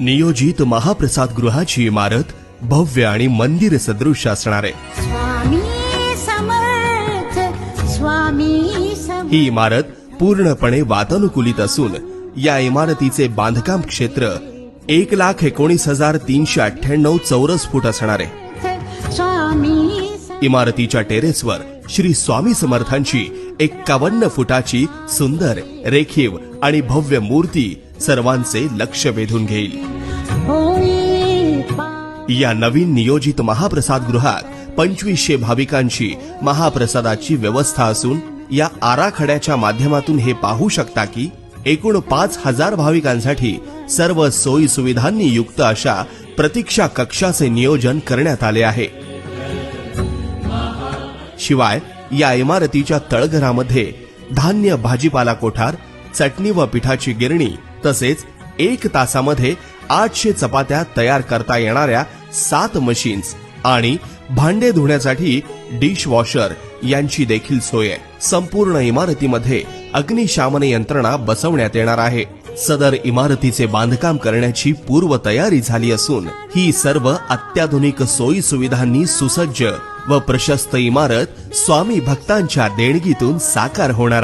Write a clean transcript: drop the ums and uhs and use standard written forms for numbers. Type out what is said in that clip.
नियोजित महाप्रसाद गृहाची इमारत भव्य आणि मंदिर सदृश असणार आहे। स्वामी समर्थ स्वामी समर्थ। ही इमारत पूर्णपणे वातानुकूलित असून या इमारतीचे बांधकाम क्षेत्र 1,19,398 चौरस फूट असणार आहे। स्वामी इमारतीच्या टेरेसवर श्री स्वामी समर्थांची 51 फुटाची सुंदर रेखीव आणि भव्य मूर्ती सर्वांचे लक्ष वेधून घेईल। होई या नवीन नियोजित महाप्रसाद गृहात 2500 भाविकांची महाप्रसादाची व्यवस्था असून या आराखड्याच्या माध्यमातून हे पाहू शकता की एकूण 5000 भाविकांसाठी सर्व सोयी सुविधांनी युक्त अशा प्रतीक्षा कक्षाचे नियोजन करण्यात आले आहे। शिवाय या इमारतीच्या तळघरामध्ये धान्य भाजीपाला कोठार, चटणी व पिठाची गिरणी तसेच 1 तासामध्ये 800 चपात्या तयार करता येणाऱ्या 7 मशीन्स आणि भांडे धुण्यासाठी डिश वॉशर यांची देखील सोय आहे। संपूर्ण इमारतीमध्ये अग्निशामन यंत्रणा बसवण्यात येणार आहे। सदर इमारतीचे बांधकाम करण्याची पूर्वतयारी झाली असून ही सर्व अत्याधुनिक सोयी सुविधांनी सुसज्ज व प्रशस्त इमारत स्वामी भक्तांच्या देणगीतून साकार होणार